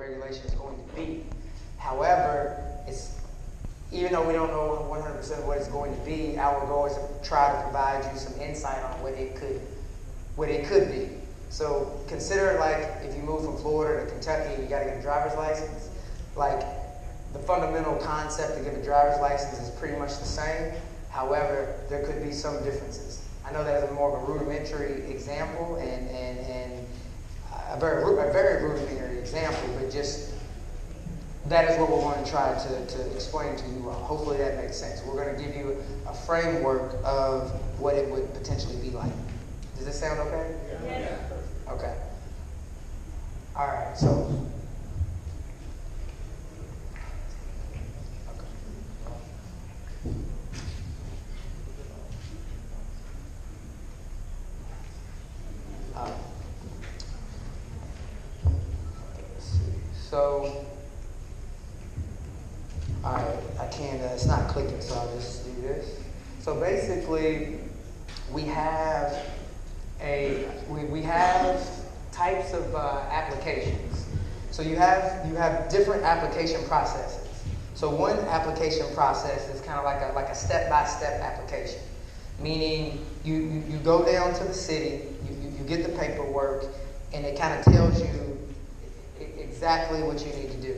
regulation is going to be. However, even though we don't know 100% what it's going to be, our goal is to try to provide you some insight on what it could be. So consider, like, if you move from Florida to Kentucky and you got to get a driver's license, like, the fundamental concept to get a driver's license is pretty much the same. However, there could be some differences. I know that is more of a rudimentary example and a very rudimentary example, but just that is what we're going to try to explain to you all. Hopefully that makes sense. We're going to give you a framework of what it would potentially be like. Does this sound okay? Yeah. Okay. All right, so. Let's see. So, all right, I can't, it's not clicking, so I'll just do this. So basically, we have types of applications. So you have different application processes. So one application process is kind of like a step-by-step application, meaning you go down to the city, you get the paperwork, and it kind of tells you exactly what you need to do.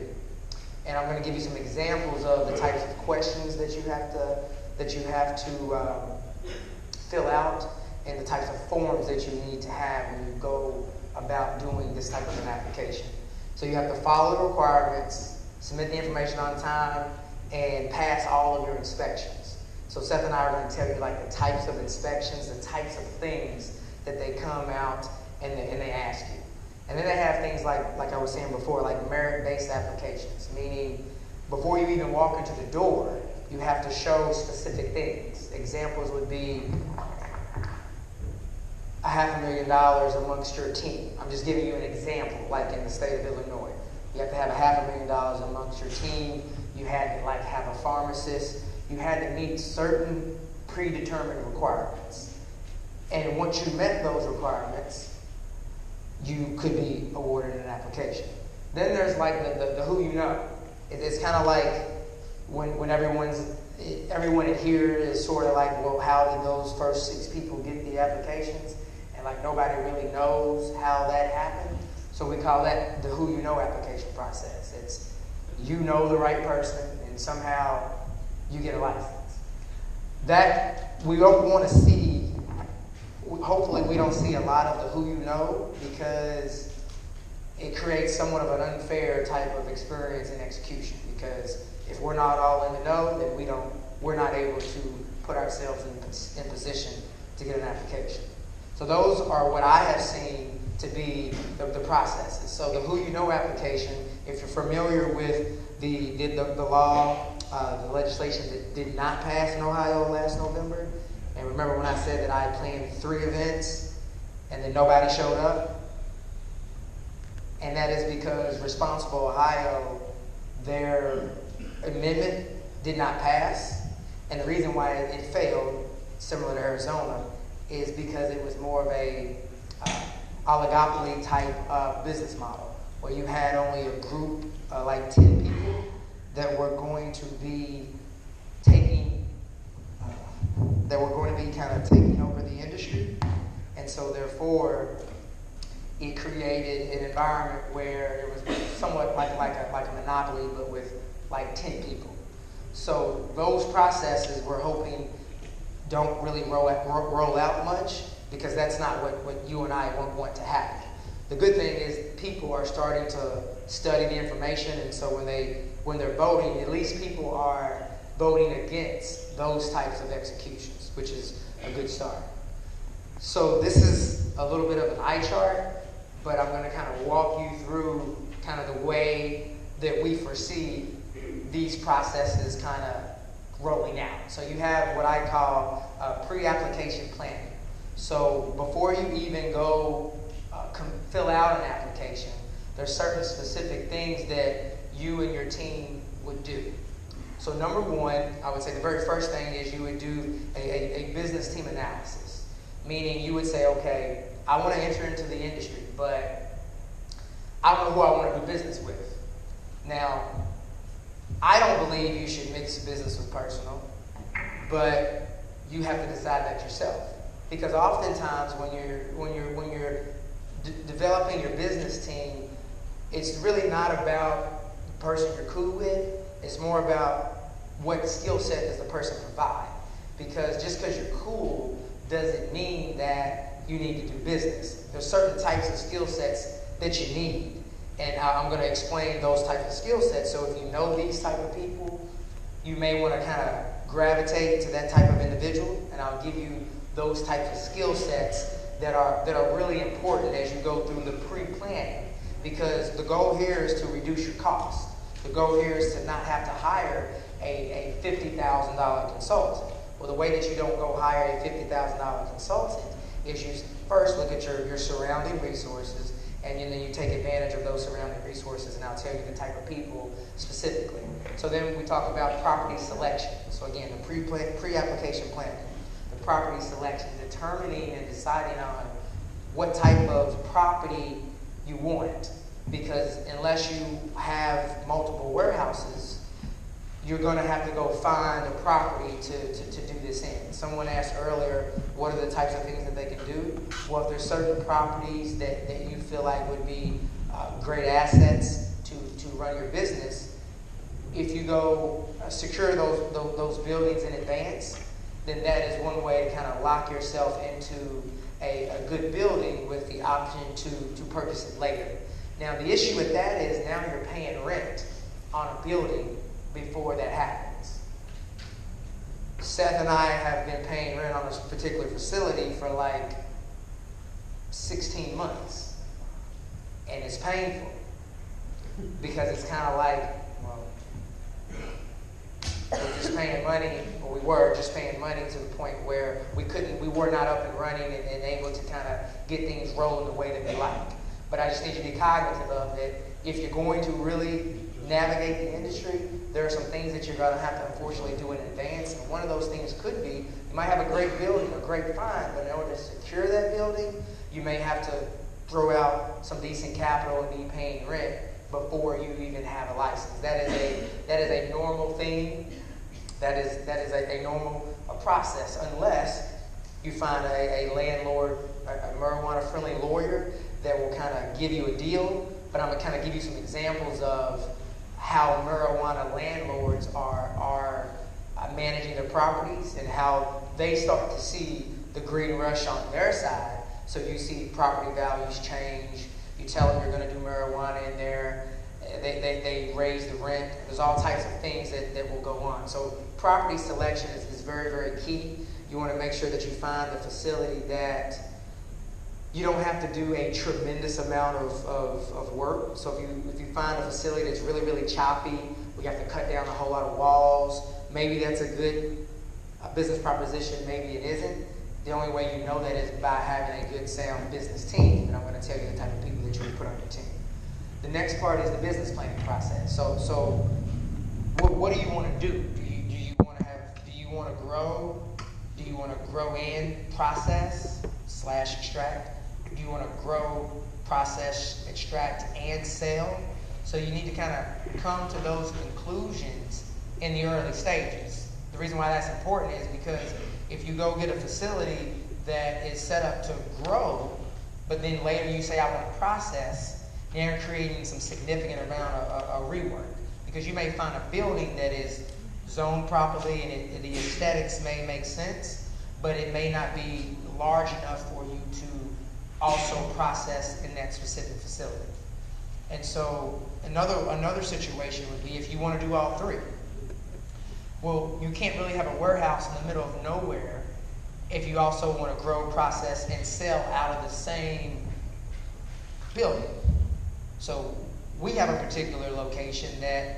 And I'm going to give you some examples of the types of questions that you have to fill out, and the types of forms that you need to have when you go about doing this type of an application. So you have to follow the requirements, submit the information on time, and pass all of your inspections. So Seth and I are going to tell you like the types of inspections, the types of things that they come out and they ask you. And then they have things like I was saying before, like merit-based applications, meaning before you even walk into the door, you have to show specific things. Examples would be $500,000 amongst your team. I'm just giving you an example, like in the state of Illinois. You have to have $500,000 amongst your team. You had to have a pharmacist. You had to meet certain predetermined requirements. And once you met those requirements, you could be awarded an application. Then there's like the who you know. It's kind of like when everyone in here is sort of like, well, how did those first 6 people get the applications? And like nobody really knows how that happened. So we call that the who you know application process. It's you know the right person and somehow you get a license. That we don't want to see, hopefully we don't see a lot of the who you know, because it creates somewhat of an unfair type of experience in execution, because if we're not all in the know, then we're not able to put ourselves in position to get an application. So those are what I have seen to be the processes. So the who you know application, if you're familiar with the law, the legislation that did not pass in Ohio last November, and remember when I said that I planned 3 events and then nobody showed up? And that is because Responsible Ohio, their amendment did not pass. And the reason why it failed, similar to Arizona, is because it was more of a oligopoly type business model, where you had only a group, like 10 people, that were going to be taking over the industry. And so therefore, it created an environment where it was somewhat like a monopoly, but with like 10 people. So those processes we're hoping don't really roll out much, because that's not what you and I want to happen. The good thing is people are starting to study the information, and so when they're voting, at least people are voting against those types of executions, which is a good start. So this is a little bit of an eye chart, but I'm going to kind of walk you through kind of the way that we foresee these processes kind of rolling out. So you have what I call pre-application planning. So before you even go fill out an application, there's certain specific things that you and your team would do. So number 1, I would say the very first thing is you would do a business team analysis, meaning you would say, okay, I want to enter into the industry, but I don't know who I want to do business with. Now, I don't believe you should mix business with personal, but you have to decide that yourself. Because oftentimes when you're developing your business team, it's really not about the person you're cool with. It's more about what skill set does the person provide. Because just because you're cool doesn't mean that you need to do business. There's certain types of skill sets that you need. And I'm going to explain those types of skill sets. So if you know these type of people, you may want to kind of gravitate to that type of individual. And I'll give you those types of skill sets that are really important as you go through the pre-planning. Because the goal here is to reduce your cost. The goal here is to not have to hire a $50,000 consultant. Well, the way that you don't go hire a $50,000 consultant is you first look at your surrounding resources, and then you take advantage of those surrounding resources, and I'll tell you the type of people specifically. So then we talk about property selection. So again, the pre-application planning, the property selection, determining and deciding on what type of property you want. Because unless you have multiple warehouses, you're going to have to go find a property to do this in. Someone asked earlier, what are the types of things that they can do? Well, if there's certain properties that you feel like would be great assets to run your business, if you go secure those buildings in advance, then that is one way to kind of lock yourself into a good building with the option to purchase it later. Now, the issue with that is now you're paying rent on a building before that happens. Seth and I have been paying rent on this particular facility for like 16 months. And it's painful because it's kind of like, well, we're just paying money, or we were just paying money to the point where we were not up and running and able to kind of get things rolling the way that we like. But I just need you to be cognizant of it. If you're going to really navigate the industry, there are some things that you're going to have to unfortunately do in advance. And one of those things could be, you might have a great building, a great find, but in order to secure that building, you may have to throw out some decent capital and be paying rent before you even have a license. That is a normal thing. That is a normal process, unless you find a landlord, a marijuana-friendly lawyer that will kind of give you a deal. But I'm going to kind of give you some examples of how marijuana landlords are managing their properties and how they start to see the green rush on their side. So you see property values change. You tell them you're going to do marijuana in there. They raise the rent. There's all types of things that will go on. So property selection is very, very key. You want to make sure that you find the facility that you don't have to do a tremendous amount of work. So if you find a facility that's really, really choppy, we have to cut down a whole lot of walls, maybe that's a good business proposition, maybe it isn't. The only way you know that is by having a good, sound business team. And I'm going to tell you the type of people that you would put on your team. The next part is the business planning process. So what do you want to do? Do you want to grow? Do you want to grow in, process, / extract? Do you want to grow, process, extract, and sell? So you need to kind of come to those conclusions in the early stages. The reason why that's important is because if you go get a facility that is set up to grow, but then later you say, I want to process, then you're creating some significant amount of rework. Because you may find a building that is zoned properly and the aesthetics may make sense, but it may not be large enough for you to also process in that specific facility. And so another situation would be if you want to do all three. Well, you can't really have a warehouse in the middle of nowhere if you also want to grow, process, and sell out of the same building. So we have a particular location that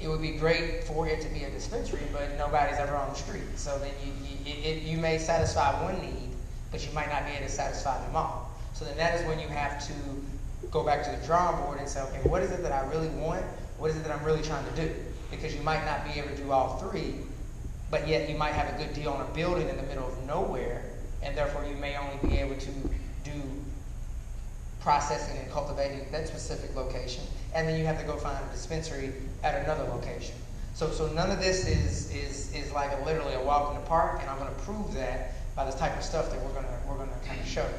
it would be great for it to be a dispensary, but nobody's ever on the street. So then you may satisfy one need, but you might not be able to satisfy them all. So then that is when you have to go back to the drawing board and say, okay, what is it that I really want? What is it that I'm really trying to do? Because you might not be able to do all three, but yet you might have a good deal on a building in the middle of nowhere, and therefore you may only be able to do processing and cultivating that specific location, and then you have to go find a dispensary at another location. So none of this is like literally a walk in the park, and I'm going to prove that by this type of stuff that we're going to kind of show you.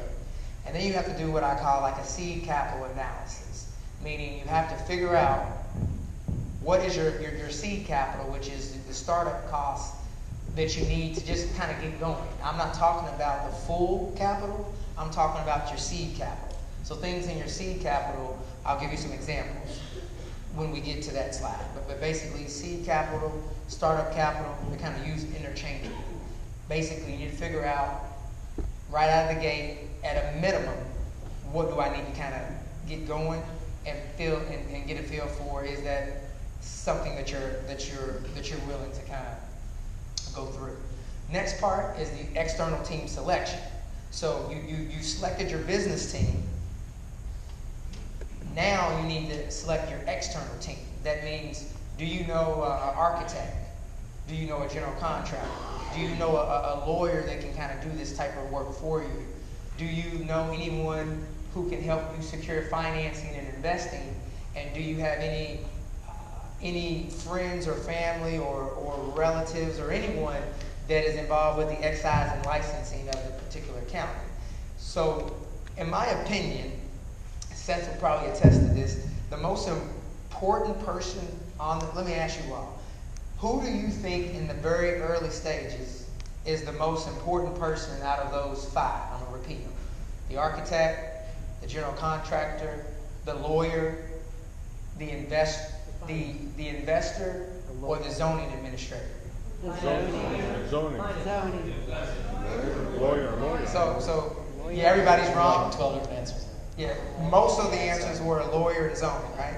And then you have to do what I call like a seed capital analysis, meaning you have to figure out what is your seed capital, which is the startup costs that you need to just kind of get going. I'm not talking about the full capital, I'm talking about your seed capital. So things in your seed capital, I'll give you some examples when we get to that slide. But basically, seed capital, startup capital, they're kind of used interchangeably. Basically, you need to figure out right out of the gate, at a minimum, what do I need to kind of get going and feel and get a feel for? Is that something that you're willing to kind of go through? Next part is the external team selection. So you selected your business team. Now you need to select your external team. That means, do you know an architect? Do you know a general contractor? Do you know a lawyer that can kind of do this type of work for you? Do you know anyone who can help you secure financing and investing? And do you have any friends or family or relatives or anyone that is involved with the excise and licensing of the particular county? So, in my opinion, Seth will probably attest to this, the most important person let me ask you all, who do you think in the very early stages is the most important person out of those five? I'm going to repeat them. The architect, the general contractor, the lawyer, the investor, or the zoning administrator? Zoning. Lawyer. So yeah, everybody's wrong. 12 different answers. Yeah, most of the answers were lawyer and zoning, right?